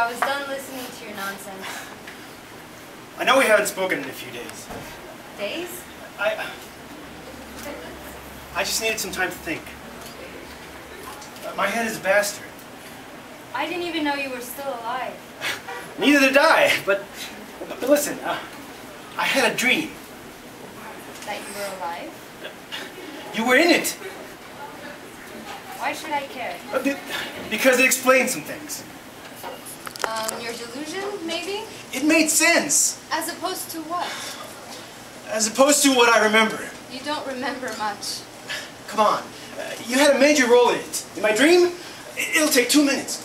I was done listening to your nonsense. I know we haven't spoken in a few days. Days? I just needed some time to think. My head is a bastard. I didn't even know you were still alive. Neither did I, but listen, I had a dream. That you were alive? You were in it. Why should I care? Because it explains some things. Your delusion, maybe? It made sense. As opposed to what? As opposed to what I remember. You don't remember much. Come on. You had a major role in it. In my dream, it'll take 2 minutes.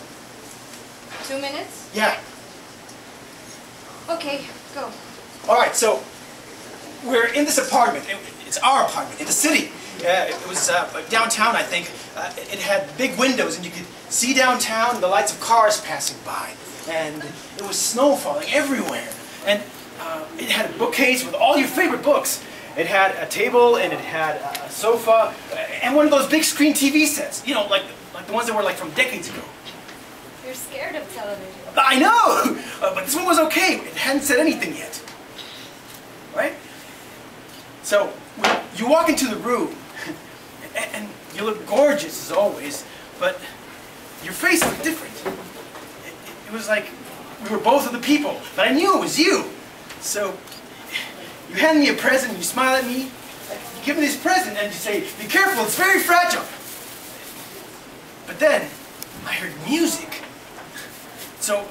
2 minutes? Yeah. Okay, go. All right, so we're in this apartment. It's our apartment in the city. It was downtown, I think. It had big windows, and you could see downtown and the lights of cars passing by. And it was snow falling everywhere. And it had a bookcase with all your favorite books. It had a table, and it had a sofa, and one of those big screen TV sets. You know, like the ones that were like from decades ago. You're scared of television. I know! But this one was okay. It hadn't said anything yet. Right? So, you walk into the room, and you look gorgeous as always, but your face looked different. It was like we were both of the people, but I knew it was you. So, you hand me a present, you smile at me, you give me this present, and you say, "Be careful, it's very fragile." But then, I heard music. So,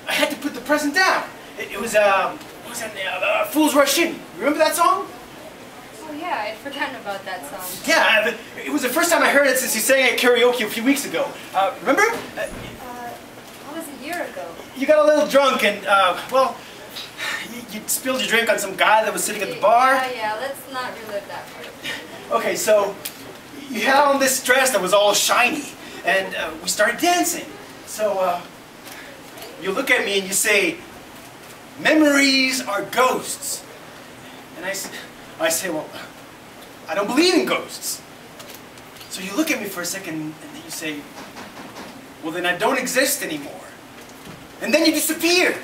I had to put the present down. It was, what was that, Fools Rush In. Remember that song? Oh yeah, I'd forgotten about that song. Yeah, it was the first time I heard it since you sang it at karaoke a few weeks ago. Remember? That was a year ago. You got a little drunk and, well, you spilled your drink on some guy that was sitting at the bar. Yeah, let's not relive that part. Okay, so you had on this dress that was all shiny, and we started dancing. So, you look at me and you say, "Memories are ghosts." And I say, "Well, I don't believe in ghosts." So you look at me for a second and then you say, "Well, then I don't exist anymore." And then you disappear.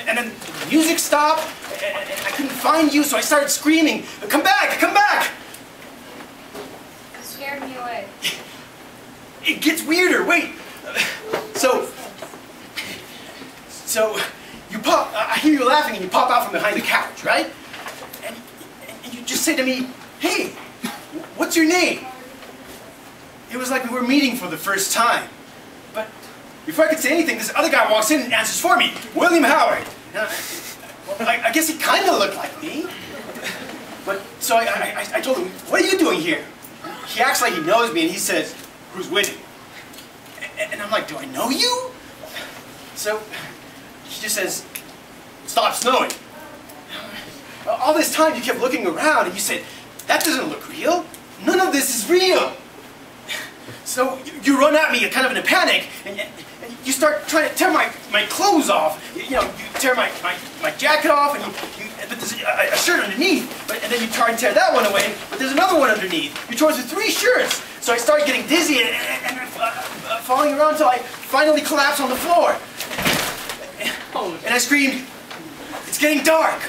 And then the music stopped, and I couldn't find you, so I started screaming, "Come back! Come back!" You scared me away. It gets weirder, wait. So you pop, I hear you laughing and you pop out from behind the couch, right? And you just say to me, "Hey, what's your name?" It was like we were meeting for the first time. But before I could say anything, this other guy walks in and answers for me, "William Howard." Well, I guess he kind of looked like me. But so I told him, "What are you doing here?" He acts like he knows me and he says, "Who's winning?" And I'm like, "Do I know you?" So he just says, "Stop snowing." All this time you kept looking around and you said, "That doesn't look real. None of this is real." So you run at me kind of in a panic and you start trying to tear my clothes off. You know, you tear my jacket off and but there's a shirt underneath. And then you try and tear that one away, but there's another one underneath. You tore through 3 shirts. So I started getting dizzy and falling around until I finally collapsed on the floor. And I screamed, "It's getting dark."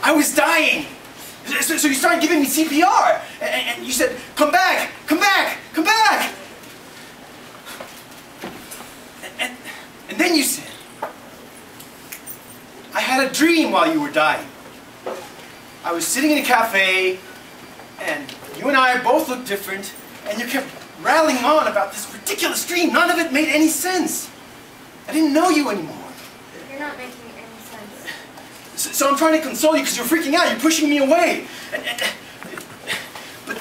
I was dying. So you started giving me CPR. And you said, "Come back, come back, come back." And then you said, "I had a dream while you were dying. I was sitting in a cafe, and you and I both looked different, and you kept rattling on about this ridiculous dream. None of it made any sense. I didn't know you anymore." You're not making any sense. So I'm trying to console you because you're freaking out. You're pushing me away. But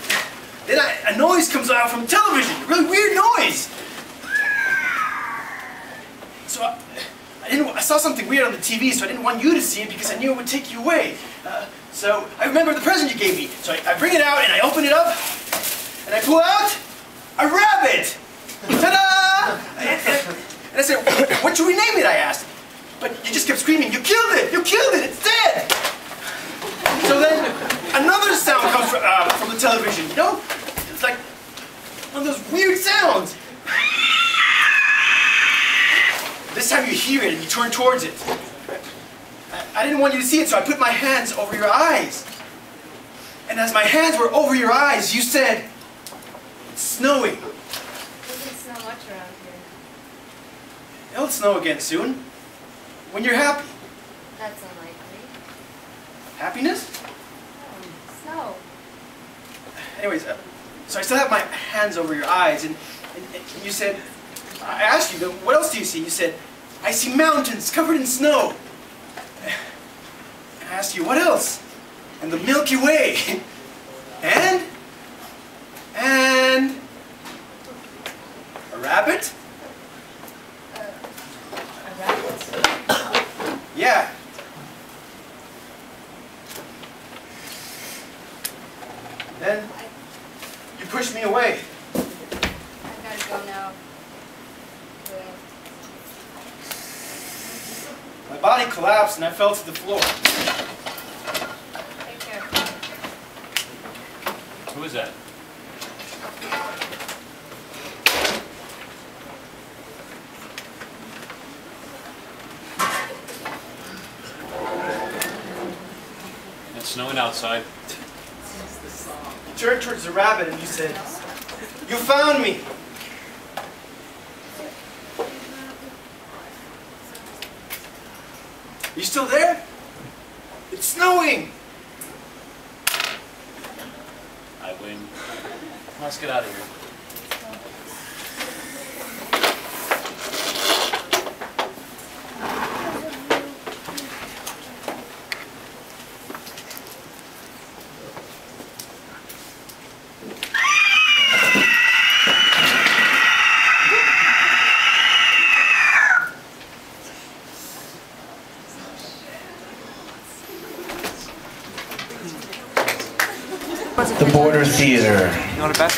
then a noise comes out from television. A really weird noise. So I saw something weird on the TV, so I didn't want you to see it because I knew it would take you away. So I remember the present you gave me. So I bring it out and I open it up and I pull out a rabbit. Ta-da! And I said, "What should we name it?" I asked. But you just kept screaming, "You killed it! You killed it! It's dead!" So then another sound comes from the television, you know? It's like one of those weird sounds. This time you hear it and you turn towards it. I didn't want you to see it, so I put my hands over your eyes. And as my hands were over your eyes, you said, "It's snowing." It doesn't snow much around here. It'll snow again soon. When you're happy. That's unlikely. Happiness? Snow. Anyways, so I still have my hands over your eyes, and you said, I asked you, what else do you see? You said, "I see mountains covered in snow." And I asked you, what else? And the Milky Way. And a rabbit? A rabbit? Yeah. Then you pushed me away. I gotta go now. My body collapsed and I fell to the floor. Take care. Who is that? It's snowing outside. You turned towards the rabbit and you said, "You found me." You still there? It's snowing! I win. Let's get out of here. The Border Theater. You want to best